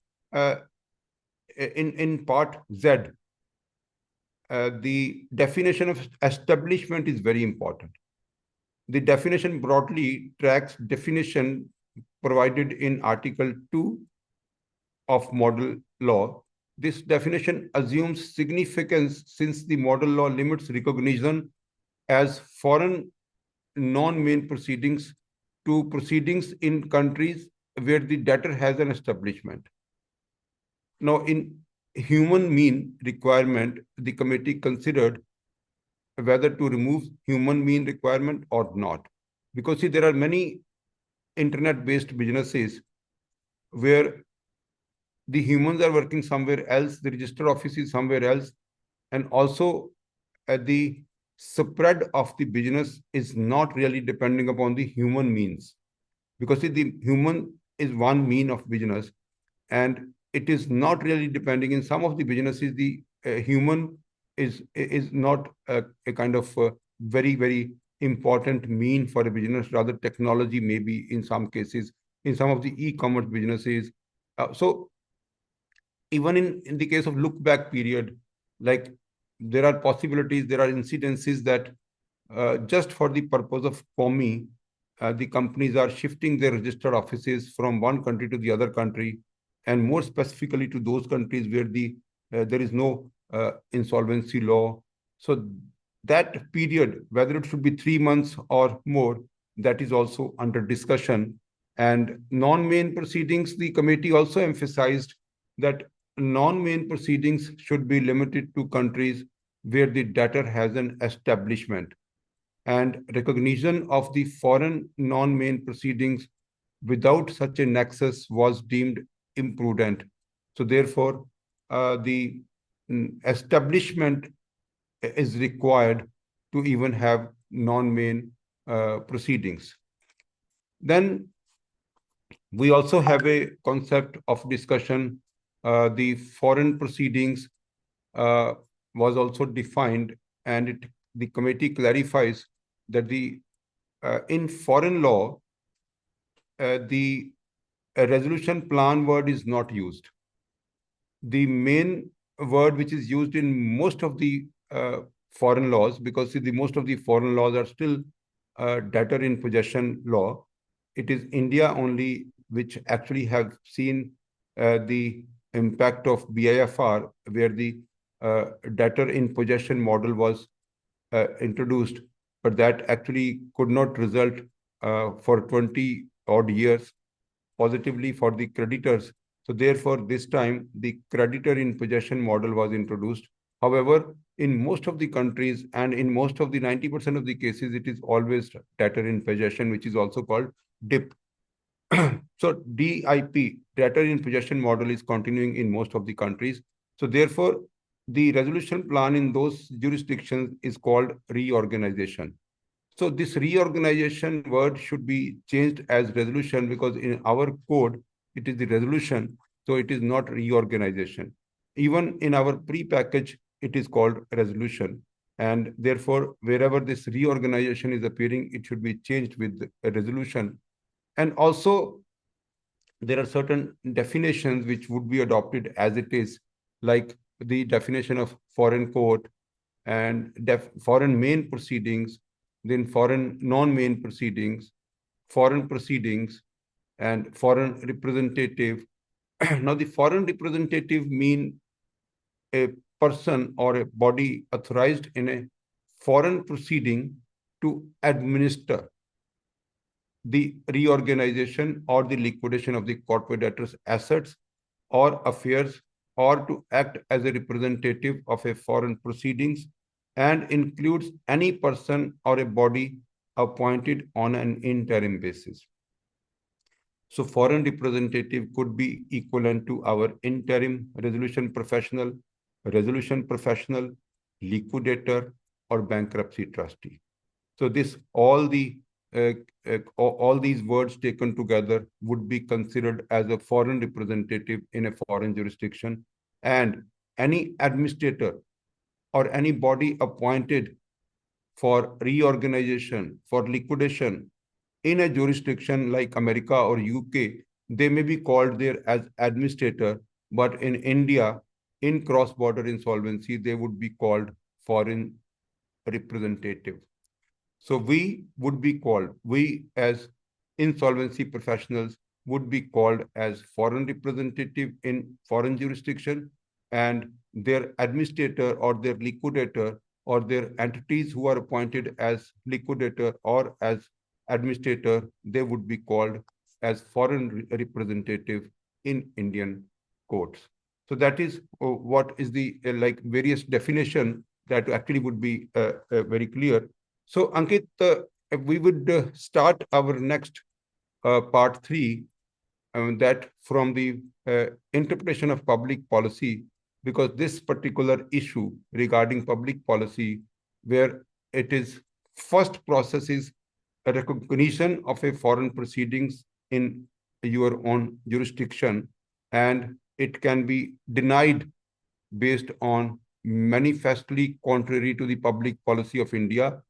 S2: in Part Z, the definition of establishment is very important. The definition broadly tracks definition provided in Article 2 of model law. This definition assumes significance since the model law limits recognition as foreign non-main proceedings to proceedings in countries where the debtor has an establishment. Now, in human mean requirement, the committee considered whether to remove human mean requirement or not. Because see, there are many internet-based businesses where the humans are working somewhere else, the registered office is somewhere else, and also the spread of the business is not really depending upon the human means. Because see, the human is one mean of business, and it is not really depending. In some of the businesses, the human is not a kind of very, very important mean for a business. Rather, technology may be in some cases, in some of the e-commerce businesses. So even in the case of look back period, like there are possibilities, there are incidences that just for the purpose of 𝐄𝐚𝐚𝐢𝐥, the companies are shifting their registered offices from one country to the other country, and more specifically to those countries where there is no insolvency law. So that period, whether it should be 3 months or more, that is also under discussion. And non-main proceedings, the committee also emphasized that non-main proceedings should be limited to countries where the debtor has an establishment, and recognition of the foreign non-main proceedings without such a nexus was deemed imprudent. So therefore, the establishment is required to even have non-main proceedings. Then we also have a concept of discussion. The foreign proceedings was also defined, and the committee clarifies that in foreign law, the resolution plan word is not used. The main word which is used in most of the foreign laws, because see, most of the foreign laws are still debtor in possession law. It is India only which actually have seen the impact of BIFR, where the debtor in possession model was introduced, but that actually could not result for 20 odd years positively for the creditors. So therefore, this time the creditor in possession model was introduced. However, in most of the countries and in most of the 90% of the cases, it is always debtor in possession, which is also called DIP. So DIP, debtor in possession model, is continuing in most of the countries. So therefore, the resolution plan in those jurisdictions is called reorganization. So this reorganization word should be changed as resolution, because in our code, it is the resolution. So it is not reorganization. Even in our pre-package, it is called resolution. And therefore, wherever this reorganization is appearing, it should be changed with a resolution. And also, there are certain definitions which would be adopted as it is, like the definition of foreign court and foreign main proceedings, then foreign non-main proceedings, foreign proceedings, and foreign representative. Now, the foreign representative mean a person or a body authorized in a foreign proceeding to administer the reorganization or the liquidation of the corporate debtors' assets or affairs, or to act as a representative of a foreign proceedings, and includes any person or a body appointed on an interim basis. So foreign representative could be equivalent to our interim resolution professional, liquidator, or bankruptcy trustee. So this all these words taken together would be considered as a foreign representative in a foreign jurisdiction, and any administrator or any body appointed for reorganization, for liquidation in a jurisdiction like America or UK, they may be called there as administrator, but in India, in cross-border insolvency, they would be called foreign representative. So we as insolvency professionals would be called as foreign representative in foreign jurisdiction, and their administrator or their liquidator or their entities who are appointed as liquidator or as administrator, they would be called as foreign representative in Indian courts. So that is what is the like various definition that actually would be very clear. So, Ankit, we would start our next part 3, that from the interpretation of public policy, because this particular issue regarding public policy, where it is first process is a recognition of a foreign proceedings in your own jurisdiction, and it can be denied based on manifestly contrary to the public policy of India,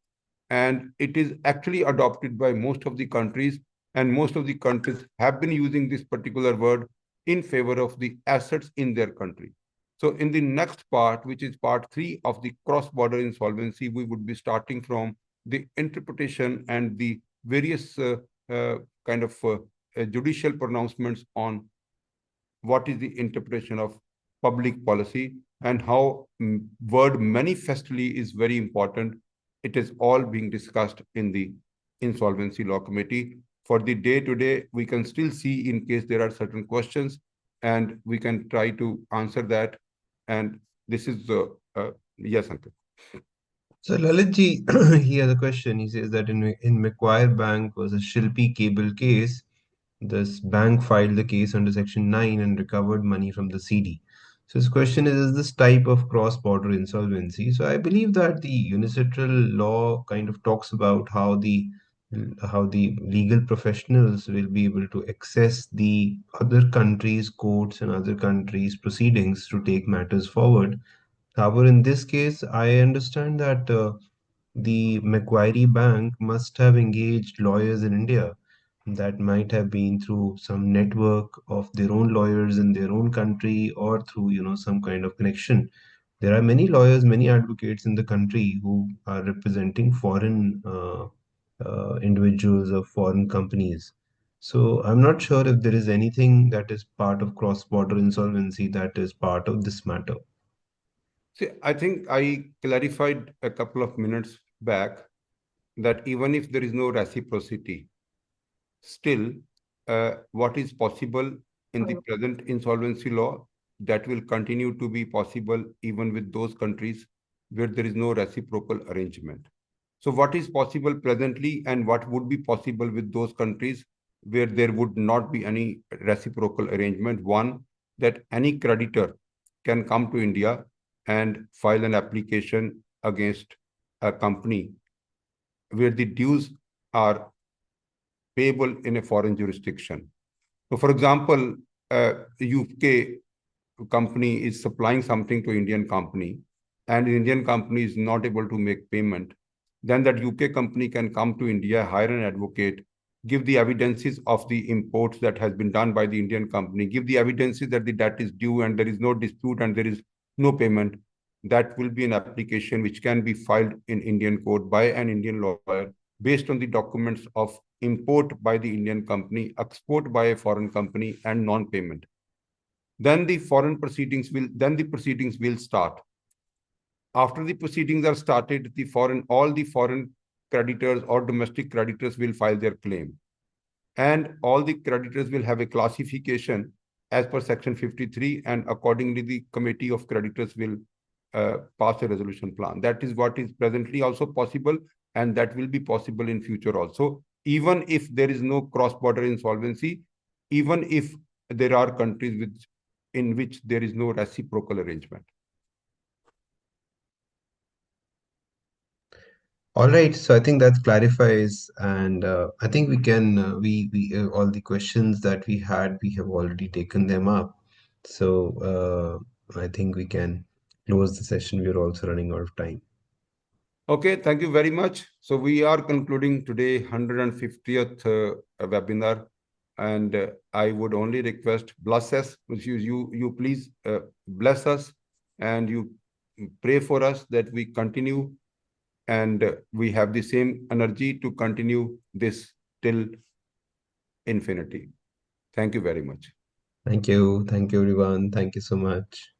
S2: and it is actually adopted by most of the countries, and most of the countries have been using this particular word in favor of the assets in their country. So in the next part, which is part 3 of the cross-border insolvency, we would be starting from the interpretation and the various kind of judicial pronouncements on what is the interpretation of public policy, and how word manifestly is very important. It is all being discussed in the Insolvency Law Committee. for the day-to-day, we can still see in case there are certain questions, and we can try to answer that. And this is the, yes, Ankit.
S1: So Lalitji, he has a question. He says that in Macquarie Bank was a Shilpi cable case. This bank filed the case under Section 9 and recovered money from the CD. So his question is this type of cross-border insolvency? So I believe that the unilateral law kind of talks about how the legal professionals will be able to access the other countries' courts and other countries' proceedings to take matters forward. However, in this case, I understand that the Macquarie Bank must have engaged lawyers in India that might have been through some network of their own lawyers in their own country or through, some kind of connection. There are many lawyers, many advocates in the country who are representing foreign individuals of foreign companies. So I'm not sure if there is anything that is part of cross-border insolvency that is part of this matter.
S2: See, I think I clarified a couple of minutes back that even if there is no reciprocity, still, what is possible in the present insolvency law, that will continue to be possible even with those countries where there is no reciprocal arrangement. So what is possible presently and what would be possible with those countries where there would not be any reciprocal arrangement? One, that any creditor can come to India and file an application against a company where the dues are payable in a foreign jurisdiction. So, for example, a UK company is supplying something to Indian company, and Indian company is not able to make payment, then that UK company can come to India, hire an advocate, give the evidences of the imports that has been done by the Indian company, give the evidences that the debt is due and there is no dispute and there is no payment. That will be an application which can be filed in Indian court by an Indian lawyer based on the documents of import by the Indian company, export by a foreign company, and non-payment. Then the proceedings will start. After the proceedings are started, all the foreign creditors or domestic creditors will file their claim, and all the creditors will have a classification as per Section 53, and accordingly the committee of creditors will pass a resolution plan. That is what is presently also possible, and that will be possible in future also, even if there is no cross-border insolvency, even if there are countries in which there is no reciprocal arrangement.
S1: All right, so I think that clarifies, and I think we can we all the questions that we had, we have already taken them up. So I think we can close the session. We are also running out of time.
S2: Okay, thank you very much. So we are concluding today 150th webinar, and I would only request bless us. You please bless us, and you pray for us that we continue and we have the same energy to continue this till infinity. Thank you very much.
S1: Thank you everyone. Thank you so much.